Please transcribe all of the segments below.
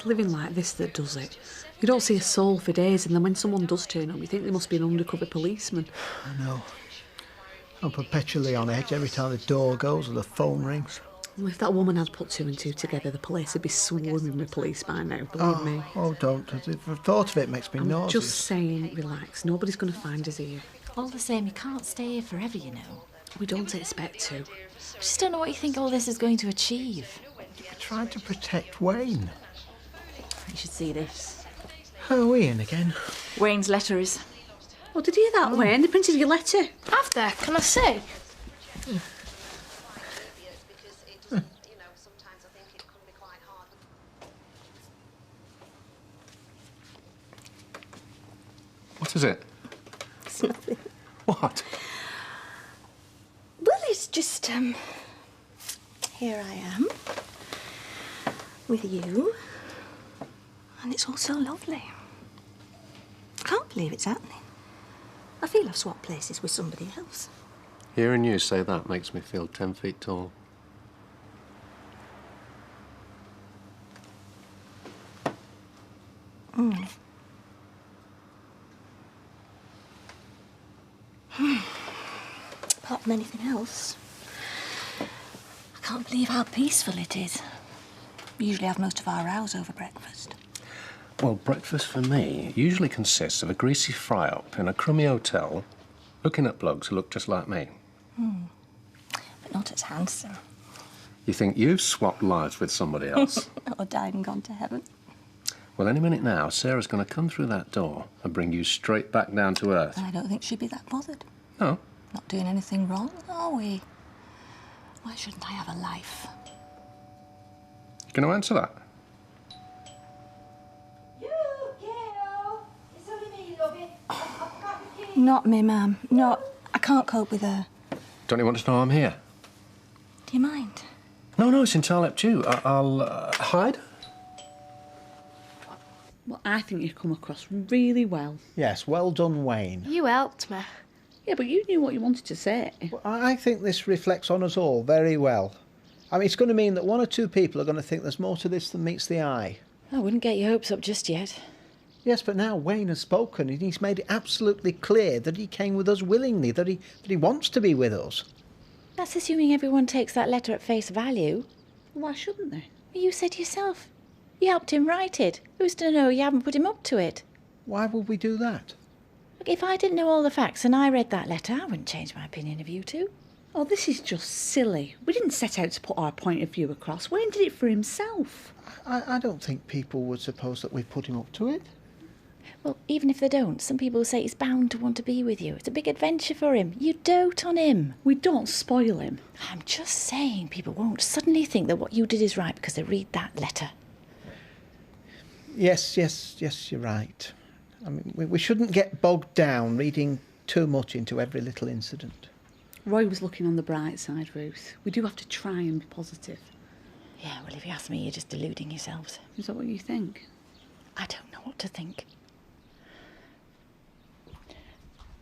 It's living like this that does it. You don't see a soul for days, and then when someone does turn up, you think they must be an undercover policeman. I know. I'm perpetually on edge every time the door goes or the phone rings. Well, if that woman had put two and two together, the place would be swarming with police by now, believe me. Oh, don't. The thought of it makes me nauseous. I'm just saying, relax. Nobody's going to find us here. All the same, you can't stay here forever, you know. We don't expect to. I just don't know what you think all this is going to achieve. We're trying to protect Wayne. You should see this. How are we in again? Wayne's letter is... Oh, did you hear that, Wayne? They printed your letter. Have they? Can I see? What is it? It's nothing. What? Well, it's just, here I am, with you, and it's all so lovely. I can't believe it's happening. I feel I've swapped places with somebody else. Hearing you say that makes me feel 10 feet tall. Apart from anything else, I can't believe how peaceful it is. We usually have most of our rows over breakfast. Well, breakfast for me usually consists of a greasy fry-up in a crummy hotel, looking at blokes who look just like me. But not as handsome. You think you've swapped lives with somebody else? Or died and gone to heaven. Well, any minute now, Sarah's going to come through that door and bring you straight back down to earth. I don't think she'd be that bothered. No? Not doing anything wrong, are we? Why shouldn't I have a life? You going to answer that? Not me, ma'am. No, I can't cope with her. Don't you want to know I'm here? Do you mind? No, it's entirely up to you. I'll hide. Well, I think you've come across really well. Yes, well done, Wayne. You helped me. Yeah, but you knew what you wanted to say. Well, I think this reflects on us all very well. I mean, it's going to mean that one or two people are going to think there's more to this than meets the eye. I wouldn't get your hopes up just yet. Yes, but now Wayne has spoken and he's made it absolutely clear that he came with us willingly, that he wants to be with us. That's assuming everyone takes that letter at face value. Why shouldn't they? You said yourself. You helped him write it. Who's to know you haven't put him up to it? Why would we do that? Look, if I didn't know all the facts and I read that letter, I wouldn't change my opinion of you two. Oh, this is just silly. We didn't set out to put our point of view across. Wayne did it for himself. I don't think people would suppose that we put him up to it. Well, even if they don't, some people say he's bound to want to be with you. It's a big adventure for him. You dote on him. We don't spoil him. I'm just saying people won't suddenly think that what you did is right because they read that letter. Yes, you're right. I mean, we shouldn't get bogged down reading too much into every little incident. Roy was looking on the bright side, Ruth. We do have to try and be positive. Yeah, well, if you ask me, you're just deluding yourselves. Is that what you think? I don't know what to think.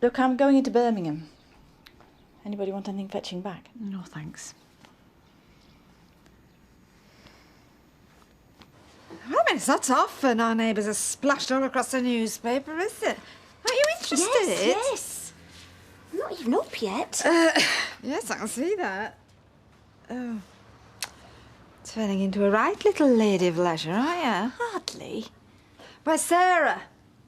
Look, I'm going into Birmingham. Anybody want anything fetching back? No, thanks. I mean, it's not often our neighbours are splashed all across the newspaper, is it? Aren't you interested? Yes. I'm not even up yet. Yes, I can see that. Oh. Turning into a right little lady of leisure, aren't you? Hardly. Where's Sarah?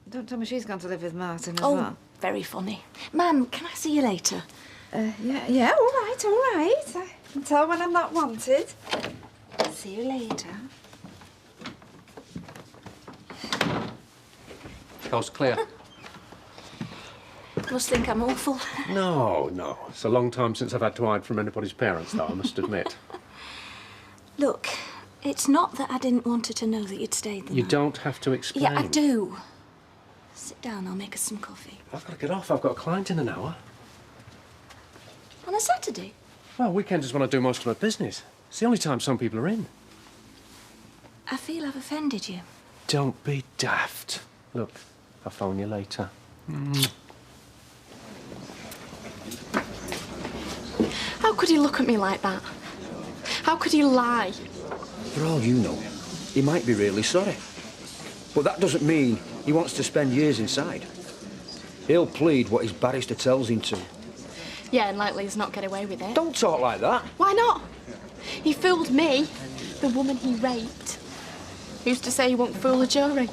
Don't tell me she's gone to live with Martin as well. Very funny. Ma'am, can I see you later? Yeah, all right. I can tell when I'm not wanted. See you later. Coast clear. Must think I'm awful. No. It's a long time since I've had to hide from anybody's parents, though, I must admit. Look, it's not that I didn't want her to know that you'd stayed the night. You don't have to explain. Yeah, I do. Sit down, I'll make us some coffee. I've got to get off. I've got a client in an hour. On a Saturday? Well, weekends is when I do most of my business. It's the only time some people are in. I feel I've offended you. Don't be daft. Look, I'll phone you later. How could he look at me like that? How could he lie? For all you know, he might be really sorry. But that doesn't mean he wants to spend years inside. He'll plead what his barrister tells him to. Yeah, and likely he's not get away with it. Don't talk like that. Why not? He fooled me, the woman he raped. Who's to say he won't fool a jury?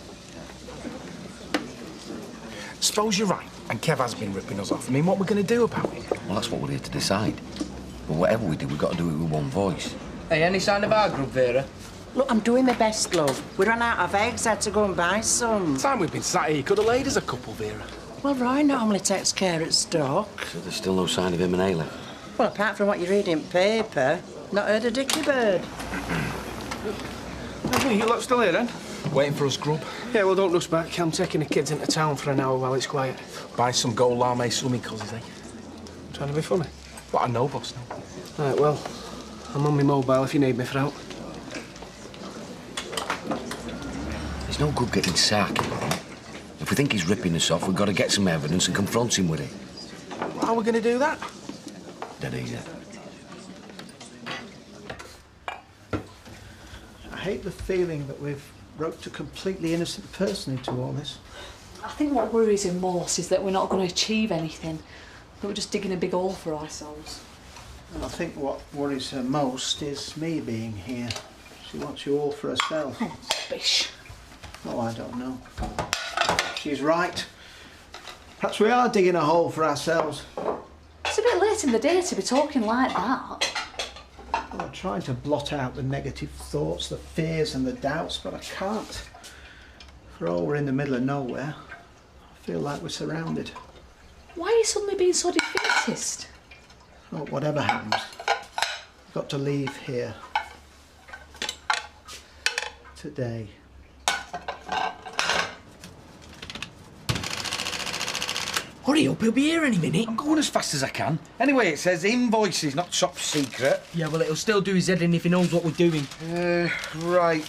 Suppose you're right, and Kev has been ripping us off. I mean, what we're going to do about it? Well, that's what we're here to decide. But whatever we do, we've got to do it with one voice. Hey, any sign of our grub, Vera? Look, I'm doing my best, love. We ran out of eggs, had to go and buy some. Time we've been sat here, you could have laid us a couple, Vera. Well, Roy normally takes care at stock. So there's still no sign of him and Ailey? Well, apart from what you read in paper, not heard of Dicky Bird. You lot still here, then? Waiting for us, grub. Yeah, well, don't rush back. I'm taking the kids into town for an hour while it's quiet. Buy some gold lame swimming cozies, eh? Trying to be funny? What I know, boss, now. Right, well, I'm on my mobile if you need me for help. There's no good getting sacked. If we think he's ripping us off, we've got to get some evidence and confront him with it. How are we going to do that? Dead easy. I hate the feeling that we've roped a completely innocent person into all this. I think what worries him most is that we're not going to achieve anything, that we're just digging a big hole for ourselves. And I think what worries her most is me being here. She wants you all for herself. Oh, bish. Oh, I don't know. She's right. Perhaps we are digging a hole for ourselves. It's a bit late in the day to be talking like that. Well, I'm trying to blot out the negative thoughts, the fears and the doubts, but I can't. For all we're in the middle of nowhere, I feel like we're surrounded. Why are you suddenly being so defeatist? Well, whatever happens, we've got to leave here. Today. Hurry up, he'll be here any minute. I'm going as fast as I can. Anyway, it says invoices, not top secret. Yeah, well, it'll still do his head in if he knows what we're doing. Right,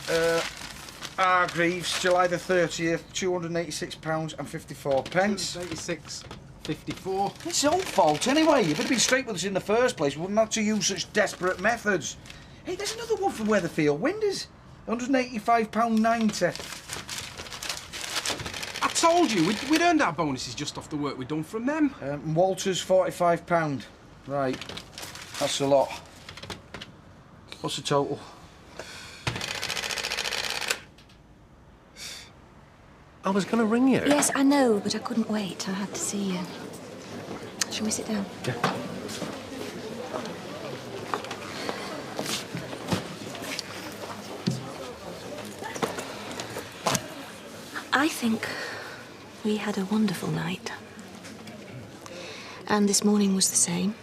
Hargreaves, July the 30th, £286 and 54 pence. 86.54. It's his own fault anyway. If it had been straight with us in the first place, we wouldn't have to use such desperate methods. Hey, there's another one from Weatherfield Winders. £185.90. I told you, we'd earned our bonuses just off the work we'd done from them. Walters, £45. Right, that's a lot. What's the total? I was going to ring you. Yes, I know, but I couldn't wait. I had to see you. Shall we sit down? Yeah. I think we had a wonderful night. And this morning was the same.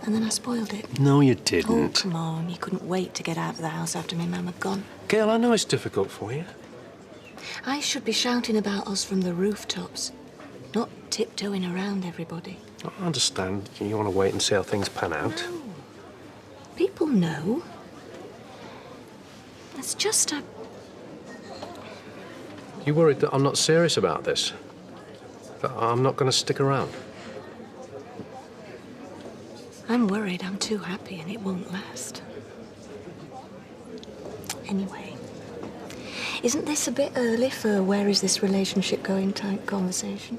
And then I spoiled it. No, you Oh, didn't. come on. You couldn't wait to get out of the house after my mum had gone. Gail, I know it's difficult for you. I should be shouting about us from the rooftops, not tiptoeing around everybody. I understand you want to wait and see how things pan out. No. People know. It's just a... You worried that I'm not serious about this? That I'm not going to stick around? I'm worried I'm too happy and it won't last. Anyway, isn't this a bit early for where is this relationship going type conversation?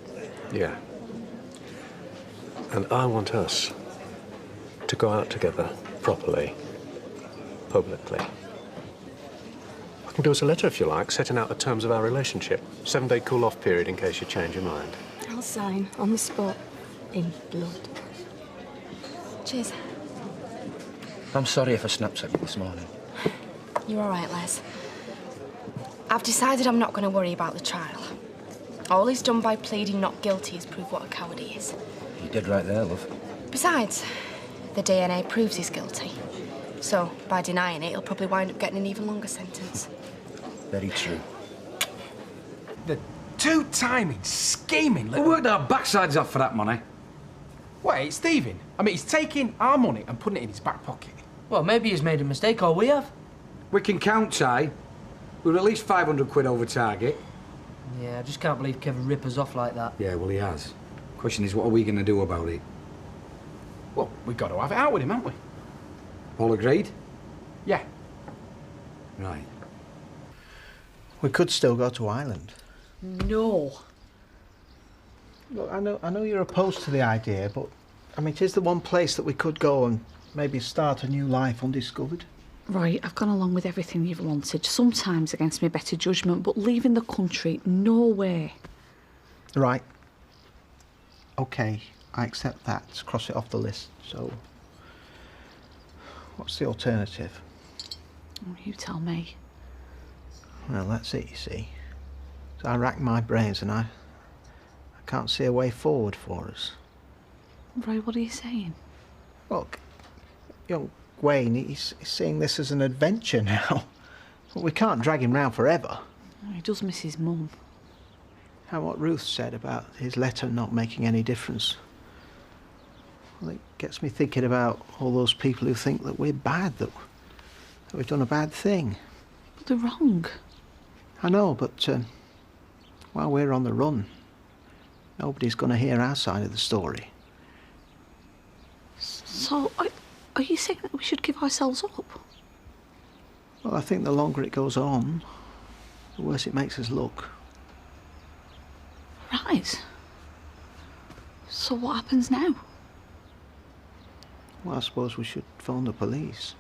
Yeah. And I want us to go out together properly, publicly. I can do us a letter if you like, setting out the terms of our relationship. 7-day cool-off period in case you change your mind. I'll sign on the spot in blood. Cheers. I'm sorry if I snapped at you this morning. You're all right, Les. I've decided I'm not going to worry about the trial. All he's done by pleading not guilty is prove what a coward he is. You did right there, love. Besides, the DNA proves he's guilty. So, by denying it, he'll probably wind up getting an even longer sentence. Very true. The two-timing, scheming We little... worked our backsides off for that money. Wait, it's thieving. I mean, he's taking our money and putting it in his back pocket. Well, maybe he's made a mistake, or we have. We can count, Ty. We're at least 500 quid over target. Yeah, I just can't believe Kevin rip us off like that. Yeah, well, he has. Question is, what are we going to do about it? Well, we've got to have it out with him, haven't we? All agreed? Yeah. Right. We could still go to Ireland. No. Look, I know you're opposed to the idea, but I mean, it is the one place that we could go and maybe start a new life undiscovered. Right, I've gone along with everything you've wanted, sometimes against my better judgment, but leaving the country, no way. Right. OK, I accept that. Let's cross it off the list. So, what's the alternative? Oh, you tell me. Well, that's it, you see. So I rack my brains and I can't see a way forward for us. Roy, what are you saying? Look, young Wayne, he's seeing this as an adventure now. But we can't drag him round forever. Oh, he does miss his mum. How what Ruth said about his letter not making any difference. Well, it gets me thinking about all those people who think that we're bad, that we've done a bad thing. But they're wrong. I know, but while we're on the run, nobody's going to hear our side of the story. So, are you saying that we should give ourselves up? Well, I think the longer it goes on, the worse it makes us look. Right. So what happens now? Well, I suppose we should phone the police.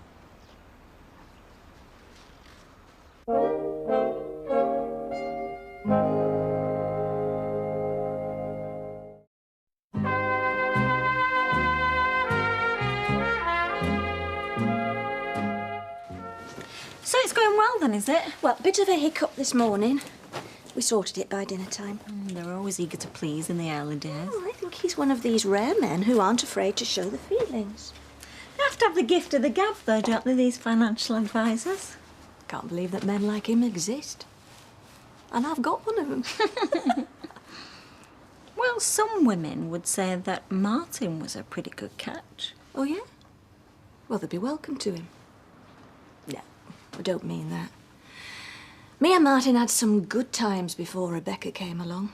So it's going well then, is it? Well, bit of a hiccup this morning. We sorted it by dinner time. They're always eager to please in the early days. Oh, I think he's one of these rare men who aren't afraid to show the feelings. They have to have the gift of the gab, though, don't they, these financial advisors? Can't believe that men like him exist. And I've got one of them. Well, some women would say that Martin was a pretty good catch. Oh, yeah? Well, they'd be welcome to him. No, I don't mean that. Me and Martin had some good times before Rebecca came along.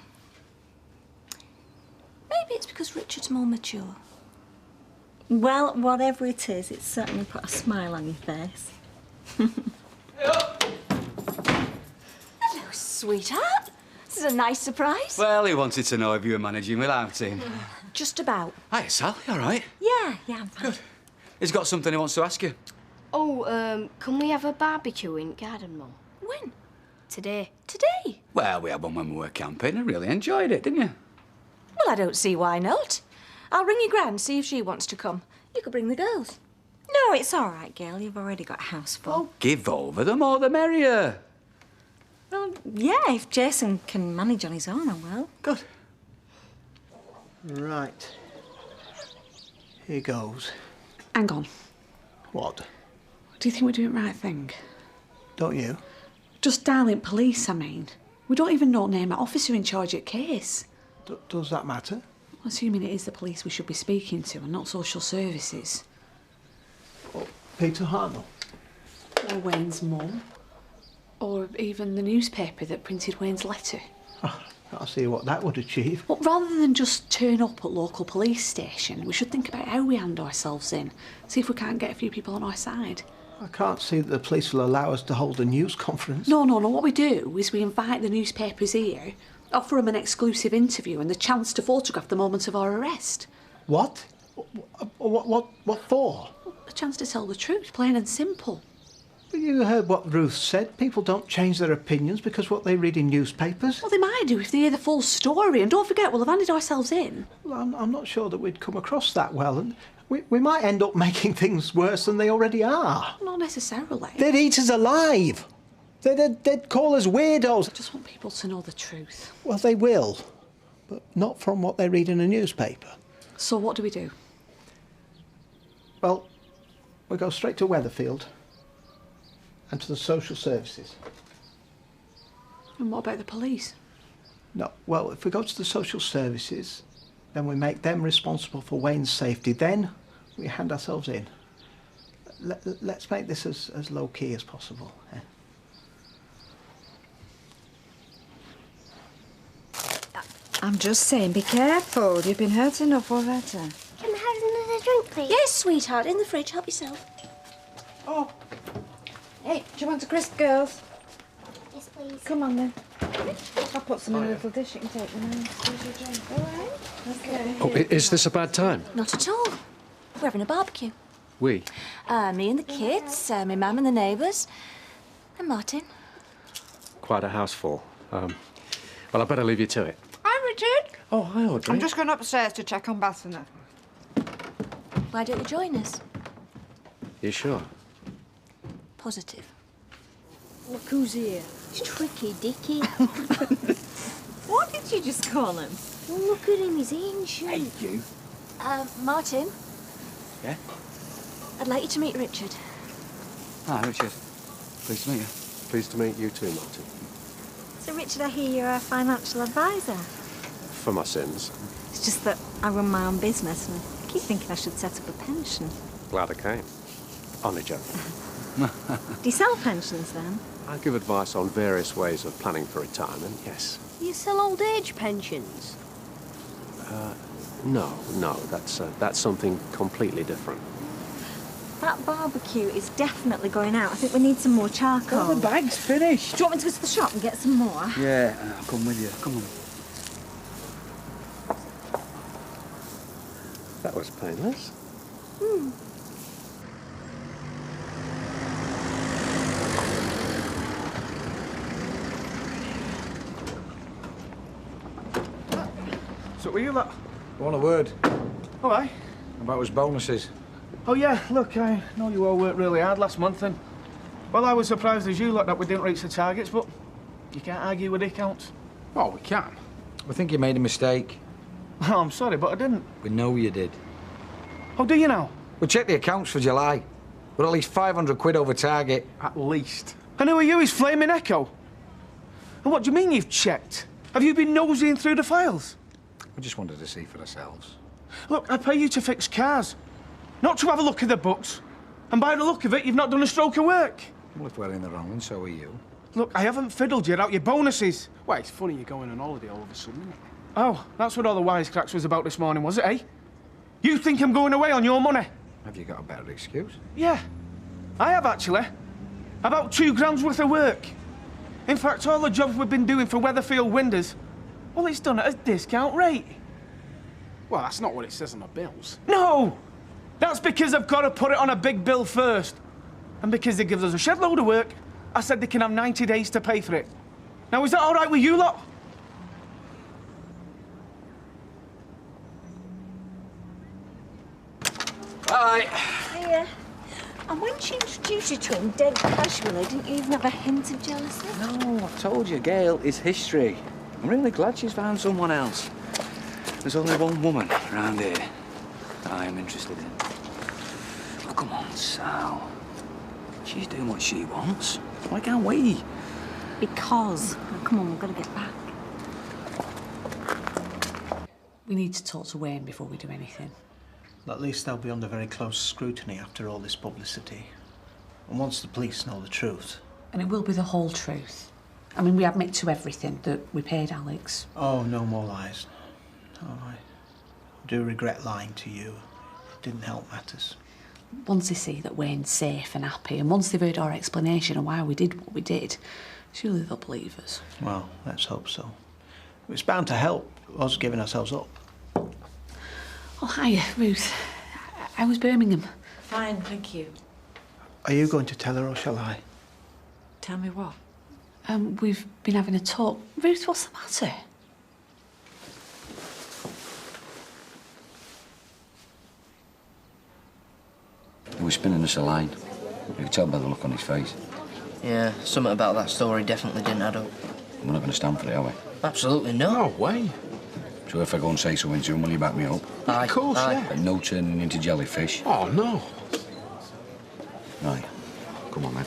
Maybe it's because Richard's more mature. Well, whatever it is, it's certainly put a smile on your face. Hello, sweetheart. This is a nice surprise. Well, he wanted to know if you were managing without him. Just about. Hi, Sal. You all right? Yeah, I'm fine. Good. He's got something he wants to ask you. Oh, can we have a barbecue in Gardenmore? When? Today. Today? Well, we had one when we were camping. I really enjoyed it, didn't you? Well, I don't see why not. I'll ring your gran, see if she wants to come. You could bring the girls. No, it's all right, girl. You've already got a house full. Oh, give over. The more the merrier. Well, yeah, if Jason can manage on his own, I will. Good. Right. Here goes. Hang on. What? Do you think we're doing the right thing? Don't you? Just dialing police, I mean. We don't even know name an officer in charge of the case. Does that matter? Assuming it is the police we should be speaking to and not social services. Or Peter Hartnell? Or Wayne's mum. Or even the newspaper that printed Wayne's letter. Oh, I'll see what that would achieve. But rather than just turn up at local police station, we should think about how we hand ourselves in. See if we can't get a few people on our side. I can't see that the police will allow us to hold a news conference. No. What we do is we invite the newspapers here, offer them an exclusive interview and the chance to photograph the moment of our arrest. What? What for? A chance to tell the truth, plain and simple. You heard what Ruth said. People don't change their opinions because what they read in newspapers. Well, they might do if they hear the full story. And don't forget, we'll have handed ourselves in. Well, I'm not sure that we'd come across that well, and we might end up making things worse than they already are. Not necessarily. They'd eat us alive. They'd call us weirdos. I just want people to know the truth. Well, they will, but not from what they read in a newspaper. So what do we do? Well, we go straight to Weatherfield and to the social services. And what about the police? No, well, if we go to the social services, then we make them responsible for Wayne's safety. Then we hand ourselves in. Let's make this as low-key as possible. Yeah. I'm just saying, be careful. You've been hurt enough already. Can I have another drink, please? Yes, sweetheart. In the fridge. Help yourself. Oh. Hey, do you want a crisp, girls? Yes, please. Come on then. I'll put some in a little dish. You can take them out. All right? Okay. Oh, is this a bad time? Not at all. We're having a barbecue. We? Me and the kids, my mum and the neighbours, and Martin. Quite a house full. Well, I better leave you to it. Hi, Richard. Oh, hi, Audrey. I'm just going upstairs to check on Bethany. Why don't you join us? You sure? Positive. Look who's here. It's Tricky Dicky. What did you just call him? Well, look at him, he's ancient. Hey, you. Martin, Yeah? I'd like you to meet Richard. Hi, Richard. Pleased to meet you. Pleased to meet you too, Martin. So, Richard, I hear you're a financial advisor. For my sins. It's just that I run my own business and I keep thinking I should set up a pension. Glad I came. On a joke. Do you sell pensions, then? I give advice on various ways of planning for retirement, yes. You sell old age pensions? No, that's something completely different. That barbecue is definitely going out. I think we need some more charcoal. Oh, the bag's finished. Do you want me to go to the shop and get some more? Yeah, I'll come with you. Come on. That was painless. So were you lot? I want a word All right. about his bonuses. Oh, yeah, look, I know you all worked really hard last month, and... Well, I was surprised as you lot that we didn't reach the targets, but you can't argue with the accounts. Oh, we can. We think you made a mistake. Oh, I'm sorry, but I didn't. We know you did. Oh, do you now? We checked the accounts for July. We're at least 500 quid over target. At least. And who are you, his flaming echo? And what do you mean you've checked? Have you been nosying through the files? We just wanted to see for ourselves. Look, I pay you to fix cars, not to have a look at the books. And by the look of it, you've not done a stroke of work. Well, if we're in the wrong, and so are you. Look, I haven't fiddled you out your bonuses. Well, it's funny you're going on holiday all of a sudden, isn't it? Oh, that's what all the wisecracks was about this morning, was it, eh? You think I'm going away on your money? Have you got a better excuse? Yeah, I have actually. About £2 worth of work. In fact, all the jobs we've been doing for Weatherfield Windows, well, it's done at a discount rate. Well, that's not what it says on the bills. No! That's because I've got to put it on a big bill first. And because they give us a shed load of work, I said they can have 90 days to pay for it. Now, is that all right with you lot? Bye. Yeah. And when she introduced you to him dead casually, didn't you even have a hint of jealousy? No, I've told you, Gail is history. I'm really glad she's found someone else. There's only one woman around here that I am interested in. Oh, come on, Sal. She's doing what she wants. Why can't we? Because. Oh, come on, we've got to get back. We need to talk to Wayne before we do anything. At least they'll be under very close scrutiny after all this publicity. And once the police know the truth... And it will be the whole truth. I mean, we admit to everything, that we paid Alex. Oh, no more lies. Oh, I do regret lying to you. It didn't help matters. Once they see that Wayne's safe and happy, and once they've heard our explanation of why we did what we did, surely they'll believe us. Well, let's hope so. It's bound to help us giving ourselves up. Oh, hiya, Ruth. How was Birmingham? Fine, thank you. Are you going to tell her or shall I? Tell me what? We've been having a talk. Ruth, what's the matter? He was spinning us a line. You could tell by the look on his face. Yeah, something about that story definitely didn't add up. We're not going to stand for it, are we? Absolutely not. No way. So if I go and say something to him, will you back me up? Aye, Of course, aye. yeah. And no turning into jellyfish. Oh, no. Right. Come on, then.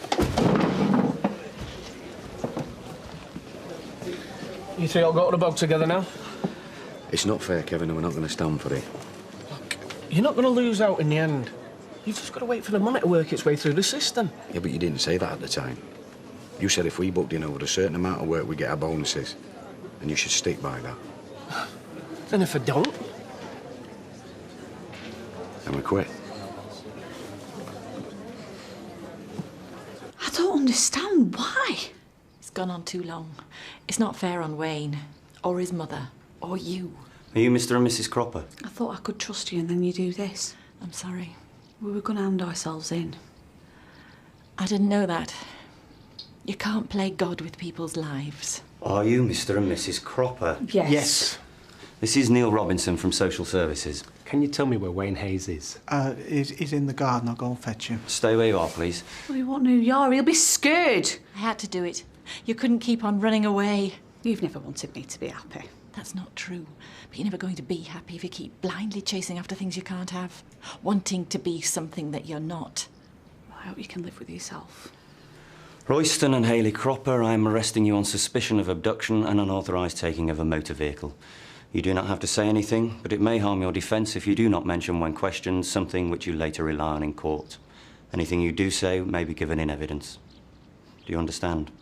You three all go to the bog together now? It's not fair, Kevin, and we're not going to stand for it. You're not going to lose out in the end. You've just got to wait for the money to work its way through the system. Yeah, but you didn't say that at the time. You said if we booked in over a certain amount of work, we get our bonuses. And you should stick by that. And if I don't? Then we quit. I don't understand why. It's gone on too long. It's not fair on Wayne, or his mother, or you. Are you Mr. and Mrs. Cropper? I thought I could trust you and then you do this. I'm sorry. We were going to hand ourselves in. I didn't know that. You can't play God with people's lives. Are you Mr. and Mrs. Cropper? Yes. Yes. This is Neil Robinson from Social Services. Can you tell me where Wayne Hayes is? He's in the garden. I'll go and fetch him. Stay where you are, please. Well, he won't know who you are. He'll be scared. I had to do it. You couldn't keep on running away. You've never wanted me to be happy. That's not true. But you're never going to be happy if you keep blindly chasing after things you can't have. Wanting to be something that you're not. I hope you can live with yourself. Royston and Hayley Cropper, I am arresting you on suspicion of abduction and unauthorised taking of a motor vehicle. You do not have to say anything, but it may harm your defence if you do not mention when questioned something which you later rely on in court. Anything you do say may be given in evidence. Do you understand?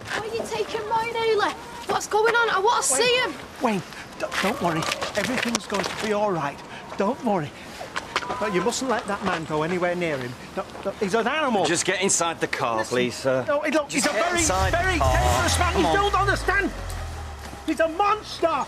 Why are you taking mine, Hayley? What's going on? I want to see him. Wayne, don't worry. Everything's going to be all right. Don't worry. But you mustn't let that man go anywhere near him. No, he's an animal. Just get inside the car, please, sir. No, look, he's a very, very car. dangerous man. Come You on. don't understand. He's a monster.